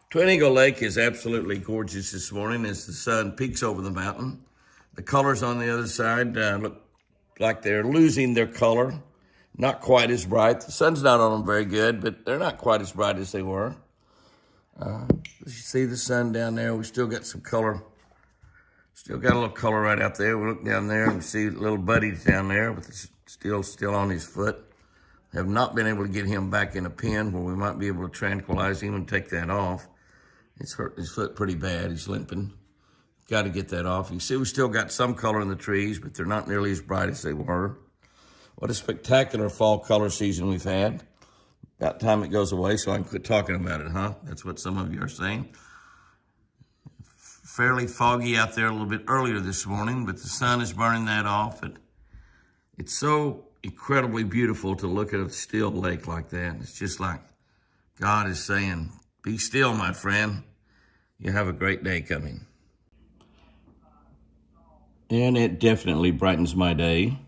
Twin Eagle Lake is absolutely gorgeous this morning as the sun peeks over the mountain. The colors on the other side look like they're losing their color. Not quite as bright. The sun's not on them very good, but they're not quite as bright as they were. You see the sun down there. We still got some color. Still got a little color right out there. We look down there and we see little Buddy's down there with still on his foot. Have not been able to get him back in a pen where we might be able to tranquilize him and take that off. It's hurt his foot pretty bad. He's limping. Got to get that off. You see we still got some color in the trees, but they're not nearly as bright as they were. What a spectacular fall color season we've had. About time it goes away so I can quit talking about it, huh? That's what some of you are saying. Fairly foggy out there a little bit earlier this morning, but the sun is burning that off. It's so incredibly beautiful to look at a still lake like that. It's just like God is saying, be still, my friend. You have a great day coming. And it definitely brightens my day,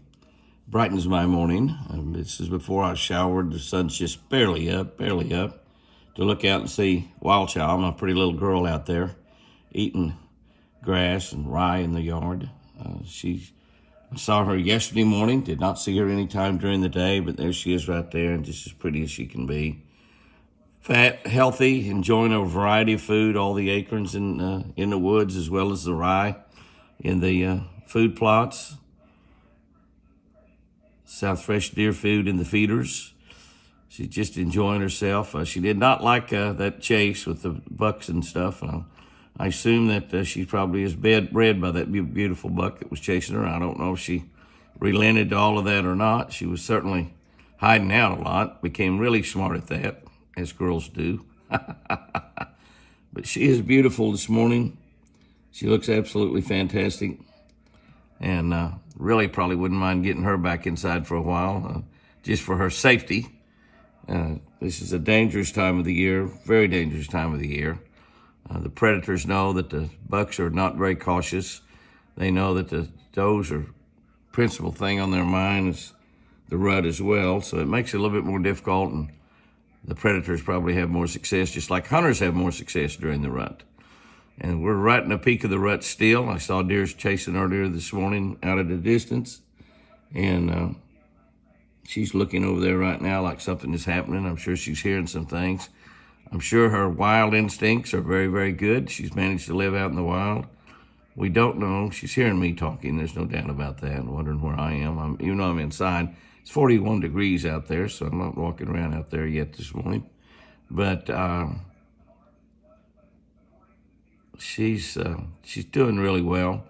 brightens my morning. This is before I showered. The sun's just barely up to look out and see WildChild, my pretty little girl out there, eating grass and rye in the yard. I saw her yesterday morning, did not see her any time during the day, but there she is right there and just as pretty as she can be. Fat, healthy, enjoying a variety of food, all the acorns in the woods as well as the rye in the food plots. South Fresh deer food in the feeders. She's just enjoying herself. She did not like that chase with the bucks and stuff. I assume that she probably is bred by that beautiful buck that was chasing her. I don't know if she relented to all of that or not. She was certainly hiding out a lot, became really smart at that, as girls do. But she is beautiful this morning. She looks absolutely fantastic. And really probably wouldn't mind getting her back inside for a while, just for her safety. This is a dangerous time of the year, very dangerous time of the year. The predators know that the bucks are not very cautious. They know that the does are principal thing on their mind is the rut as well. So it makes it a little bit more difficult, and the predators probably have more success, just like hunters have more success during the rut. And we're right in the peak of the rut still. I saw deers chasing earlier this morning out at a distance. And she's looking over there right now like something is happening. I'm sure she's hearing some things. I'm sure her wild instincts are very, very good. She's managed to live out in the wild. We don't know. She's hearing me talking. There's no doubt about that. I'm wondering where I am. Even though I'm inside, it's 41 degrees out there, so I'm not walking around out there yet this morning. But she's doing really well.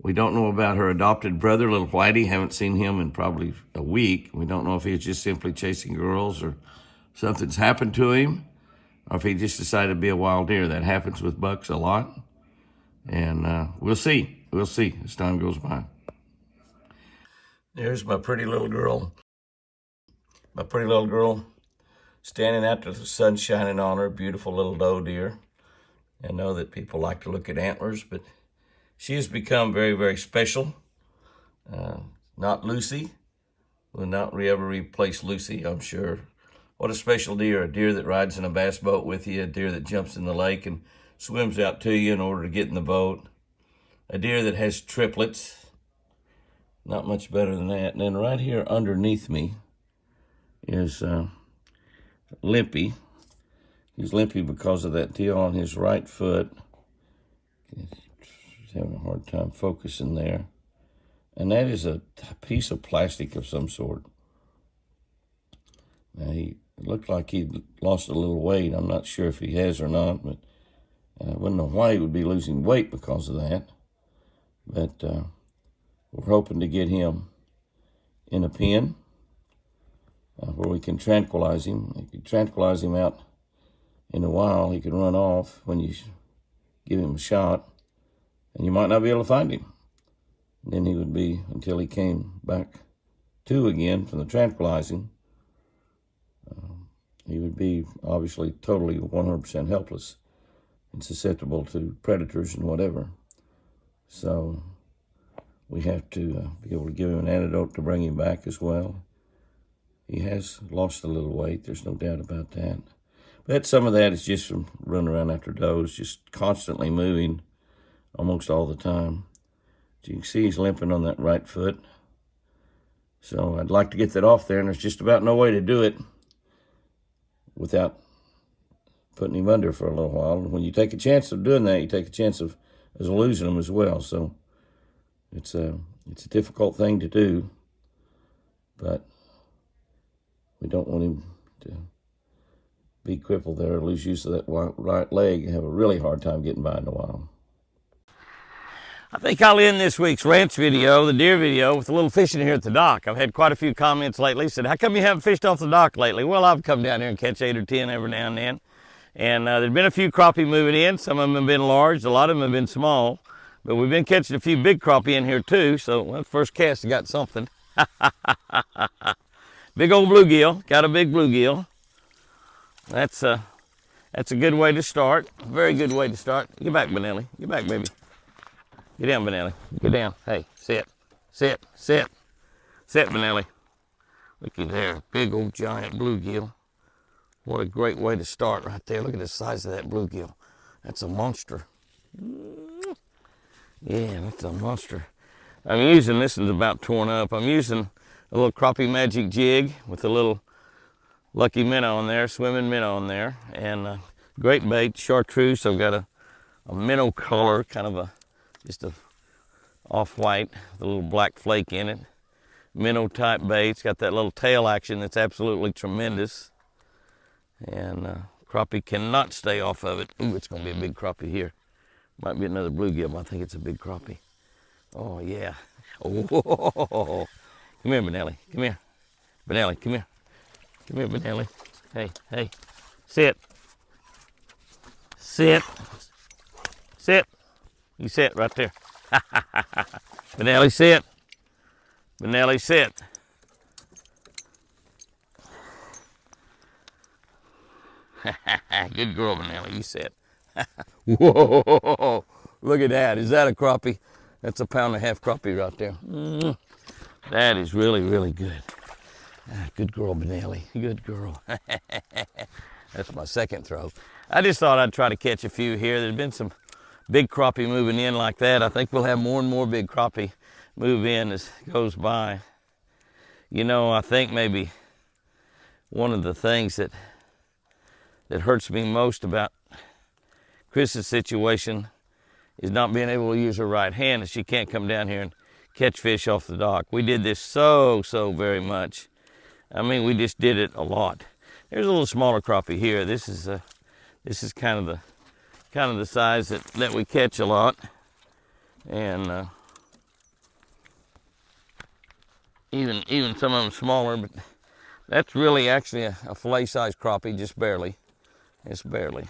We don't know about her adopted brother, little Whitey. Haven't seen him in probably a week. We don't know if he's just simply chasing girls or something's happened to him, or if he just decided to be a wild deer. That happens with bucks a lot. And we'll see. We'll see as time goes by. There's my pretty little girl. My pretty little girl standing out there, the sun shining on her, beautiful little doe deer. I know that people like to look at antlers, but she has become very, very special. Not Lucy. Will not ever replace Lucy, I'm sure. What a special deer. A deer that rides in a bass boat with you. A deer that jumps in the lake and swims out to you in order to get in the boat. A deer that has triplets. Not much better than that. And then right here underneath me is Limpy. He's limpy because of that deal on his right foot. He's having a hard time focusing there. And that is a piece of plastic of some sort. Now, he looked like he lost a little weight. I'm not sure if he has or not, but I wouldn't know why he would be losing weight because of that. But we're hoping to get him in a pen where we can tranquilize him. If you tranquilize him out in a while, he can run off when you give him a shot, and you might not be able to find him. And then he would be, until he came back to again from the tranquilizing, he would be obviously totally 100% helpless and susceptible to predators and whatever. So we have to be able to give him an antidote to bring him back as well. He has lost a little weight, there's no doubt about that. But some of that is just from running around after does, just constantly moving almost all the time. As you can see, he's limping on that right foot. So I'd like to get that off there, and there's just about no way to do it without putting him under for a little while. And when you take a chance of doing that, you take a chance of losing him as well. So it's a difficult thing to do, but we don't want him to be crippled there, lose use of that right leg, and have a really hard time getting by in the wild. I think I'll end this week's ranch video, the deer video, with a little fishing here at the dock. I've had quite a few comments lately, said, how come you haven't fished off the dock lately? Well, I've come down here and catch 8 or 10 every now and then. And there's been a few crappie moving in. Some of them have been large, a lot of them have been small. But we've been catching a few big crappie in here too, so well, first cast I got something. Big old bluegill, got a big bluegill. That's a good way to start, a very good way to start. Get back, Benelli, get back, baby. Get down, Benelli. Get down. Hey, sit, sit, sit, sit, Benelli. Looky there, big old giant bluegill. What a great way to start right there. Look at the size of that bluegill. That's a monster. Yeah, that's a monster. I'm using, this is about torn up. I'm using a little crappie magic jig with a little lucky minnow on there, swimming minnow on there, and great bait, chartreuse. I've got a minnow color, kind of just a off-white with a little black flake in it. Minnow type bait. It's got that little tail action that's absolutely tremendous. And crappie cannot stay off of it. Ooh, it's going to be a big crappie here. Might be another bluegill, but I think it's a big crappie. Oh, yeah. Oh, come here, Benelli. Come here. Benelli, come here. Come here, Benelli. Hey, hey. Sit. Sit. Sit. You sit right there. Benelli, sit. Benelli, sit. Good girl, Benelli. You sit. Whoa! Look at that. Is that a crappie? That's a 1.5 pound crappie right there. That is really, really good. Good girl, Benelli. Good girl. That's my second throw. I just thought I'd try to catch a few here. There's been some big crappie moving in like that. I think we'll have more and more big crappie move in as it goes by. You know, I think maybe one of the things that hurts me most about Chris's situation is not being able to use her right hand, and she can't come down here and catch fish off the dock. We did this so very much. I mean, we just did it a lot. There's a little smaller crappie here. This is kind of the size that we catch a lot, and even some of them smaller. But that's really actually a fillet-sized crappie, just barely. It's barely.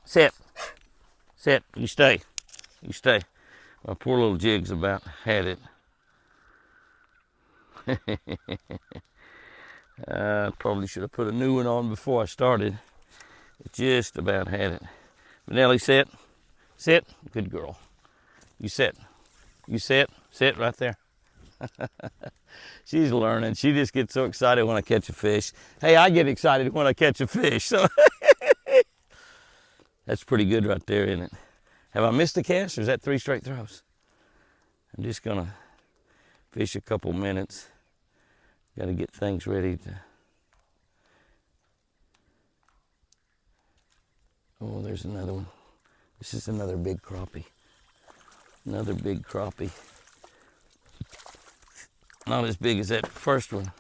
Sit. Sit. You stay. You stay. My poor little jig's about had it. I probably should have put a new one on before I started. It just about had it. Benelli, sit. Sit. Good girl. You sit. You sit. Sit right there. She's learning. She just gets so excited when I catch a fish. Hey, I get excited when I catch a fish. So that's pretty good right there, isn't it? Have I missed a cast, or is that 3 straight throws? I'm just going to fish a couple minutes. Got to get things ready to... Oh, there's another one. This is another big crappie. Another big crappie. Not as big as that first one.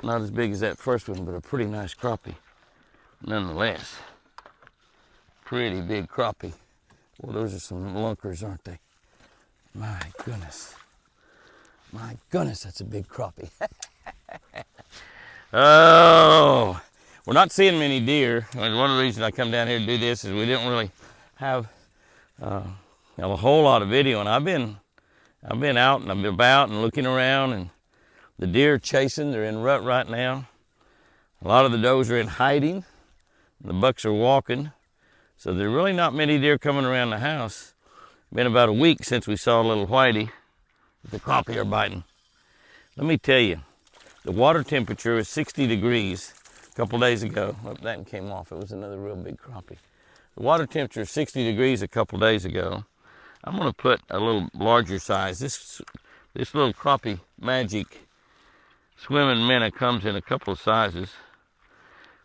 Not as big as that first one, but a pretty nice crappie. Nonetheless. Pretty big crappie. Well, those are some lunkers, aren't they? My goodness. My goodness, that's a big crappie. Oh, we're not seeing many deer. One of the reasons I come down here to do this is we didn't really have a whole lot of video, and I've been out and I've been about and looking around, and the deer are chasing. They're in rut right now. A lot of the does are in hiding. The bucks are walking. So there's really not many deer coming around the house. Been about a week since we saw little Whitey. The crappie are biting. Let me tell you, The water temperature is 60 degrees. A couple days ago, oh, that one came off. It was another real big crappie. The water temperature is 60 degrees a couple days ago. I'm going to put a little larger size. This little crappie magic swimming minnow comes in a couple of sizes.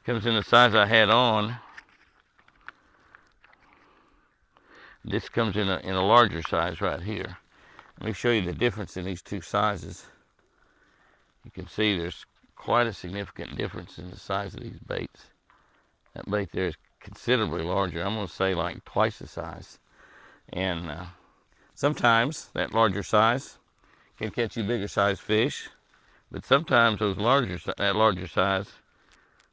Comes in the size I had on. This comes in a larger size right here. Let me show you the difference in these two sizes. You can see there's quite a significant difference in the size of these baits. That bait there is considerably larger. I'm going to say like twice the size. And sometimes that larger size can catch you bigger size fish, but sometimes that larger size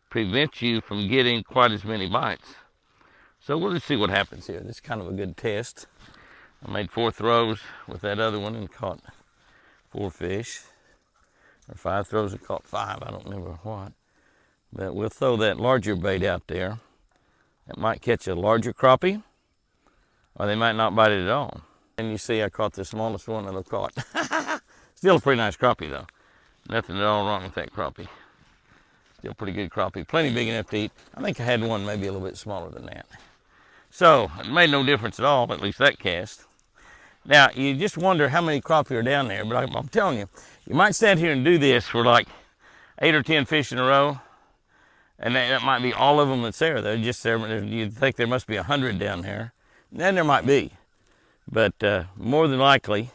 prevents you from getting quite as many bites. So we'll just see what happens here. This is kind of a good test. I made 4 throws with that other one and caught 4 fish. Or 5 throws and caught 5, I don't remember what. But we'll throw that larger bait out there. It might catch a larger crappie, or they might not bite it at all. And you see I caught the smallest one that I've caught. Still a pretty nice crappie though. Nothing at all wrong with that crappie. Still pretty good crappie, plenty big enough to eat. I think I had one maybe a little bit smaller than that. So it made no difference at all, at least that cast. Now you just wonder how many crappie are down there, but I'm telling you, you might stand here and do this for like 8 or 10 fish in a row, and that might be all of them that's there. They're just there. You'd think there must be 100 down there. And then there might be, but more than likely,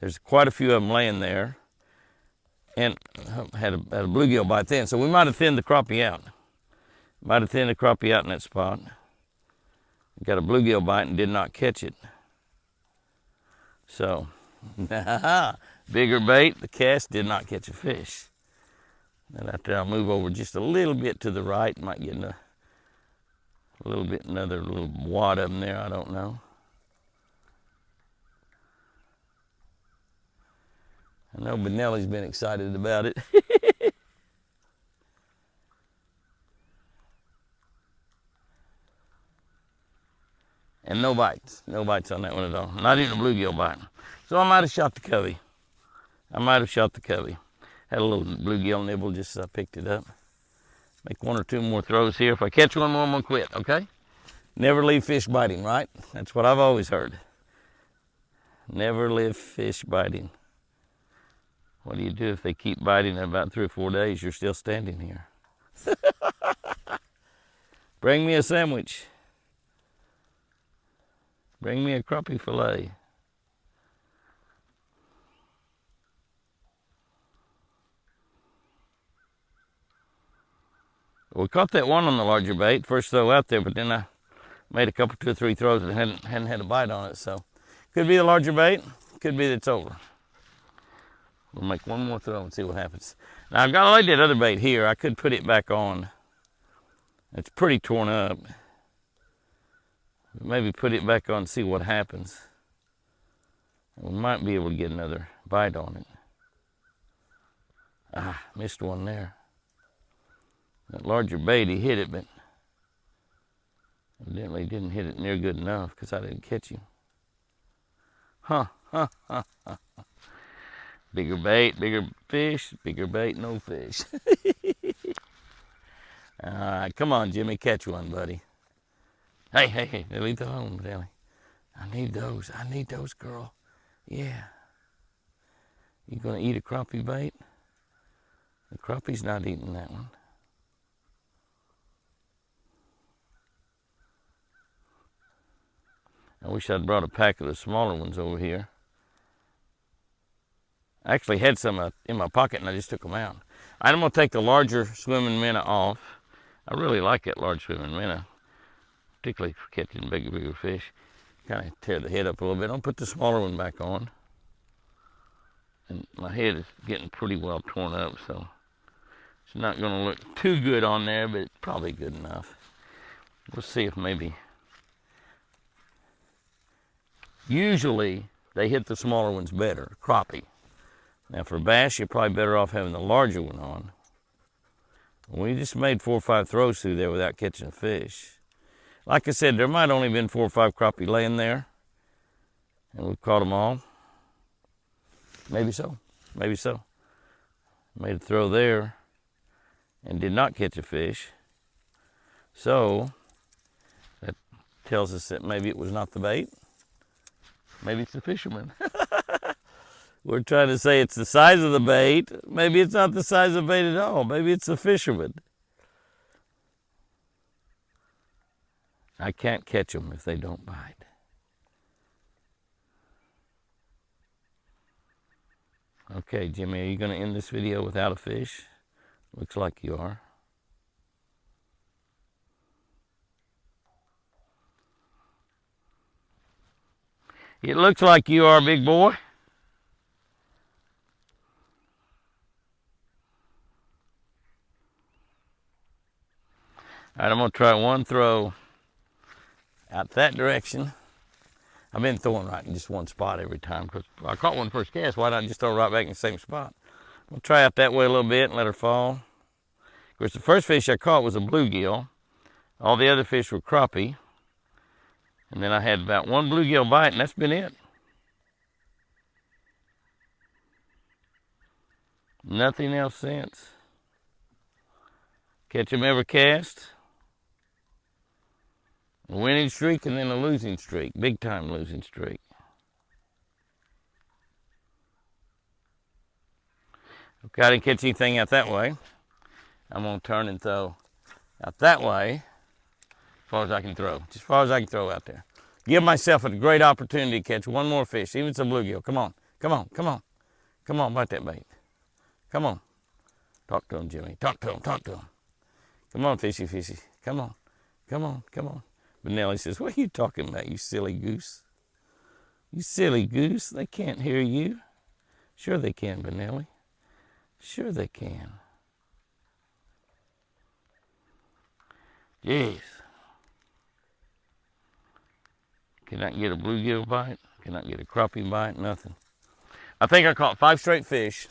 there's quite a few of them laying there, and had a bluegill bite then. So we might have thinned the crappie out. Might have thinned the crappie out in that spot. Got a bluegill bite and did not catch it. So, bigger bait, the cast did not catch a fish. And after I'll move over just a little bit to the right, might get a little bit, another little wad of them there, I don't know. I know Benelli's been excited about it. And no bites on that one at all. Not even a bluegill bite. So I might have shot the covey. Had a little bluegill nibble just as I picked it up. Make 1 or 2 more throws here. If I catch one more, I'm gonna quit, okay? Never leave fish biting, right? That's what I've always heard. Never leave fish biting. What do you do if they keep biting in about 3 or 4 days? You're still standing here. Bring me a sandwich. Bring me a crappie fillet. We caught that one on the larger bait, first throw out there, but then I made a couple, 2 or 3 throws and hadn't had a bite on it. So could be the larger bait, could be that it's over. We'll make 1 more throw and see what happens. Now I've got to lay that other bait here. I could put it back on. It's pretty torn up. Maybe put it back on and see what happens. We might be able to get another bite on it. Ah, missed one there. That larger bait, he hit it, but evidently didn't hit it near good enough because I didn't catch him. Bigger bait, bigger fish, bigger bait, no fish. All right, come on, Jimmy, catch one, buddy. Hey, leave the home, Dally. I need those, girl. Yeah. You gonna eat a crappie bait? The crappie's not eating that one. I wish I'd brought a pack of the smaller ones over here. I actually had some in my pocket and I just took them out. I'm gonna take the larger swimming minnow off. I really like that large swimming minnow, particularly for catching bigger fish. Kind of tear the head up a little bit. I'll put the smaller one back on. And my head is getting pretty well torn up, so it's not gonna look too good on there, but it's probably good enough. We'll see if maybe, usually they hit the smaller ones better, crappie. Now for bass, you're probably better off having the larger one on. We just made 4 or 5 throws through there without catching a fish. Like I said, there might only been 4 or 5 crappie laying there, and we've caught them all. Maybe so, maybe so. Made a throw there and did not catch a fish. So that tells us that maybe it was not the bait. Maybe it's the fisherman. We're trying to say it's the size of the bait. Maybe it's not the size of the bait at all. Maybe it's the fisherman. I can't catch them if they don't bite. Okay, Jimmy, are you going to end this video without a fish? Looks like you are. It looks like you are, big boy. All right, I'm going to try one throw out that direction. I've been throwing right in just one spot every time because I caught one first cast. Why not just throw right back in the same spot? I'm going to try out that way a little bit and let her fall. Of course, the first fish I caught was a bluegill. All the other fish were crappie. And then I had about one bluegill bite, and that's been it. Nothing else since. Catch them every cast. A winning streak and then a losing streak. Big time losing streak. Okay, I didn't catch anything out that way. I'm going to turn and throw out that way as far as I can throw. Just as far as I can throw out there. Give myself a great opportunity to catch one more fish, even if it's a bluegill. Come on, come on, come on. Come on, bite that bait. Come on. Talk to him, Jimmy. Talk to him, talk to him. Come on, fishy, fishy. Come on, come on, come on. But Nellie says, what are you talking about, you silly goose? You silly goose, they can't hear you. Sure they can, Benelli. Sure they can. Jeez. Cannot get a bluegill bite. Cannot get a crappie bite, nothing. I think I caught 5 straight fish.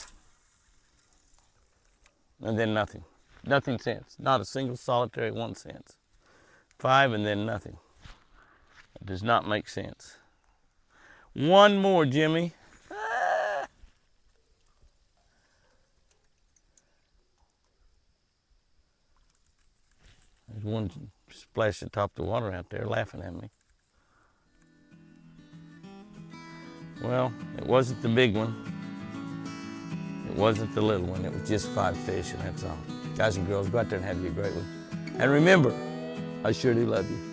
And then nothing. Nothing since. Not a single solitary one since. 5 and then nothing. It does not make sense. One more, Jimmy. Ah. There's one splashed atop the water out there laughing at me. Well, it wasn't the big one. It wasn't the little one. It was just 5 fish, and that's all. Guys and girls, go out there and have you a great one. And remember, I sure do love you.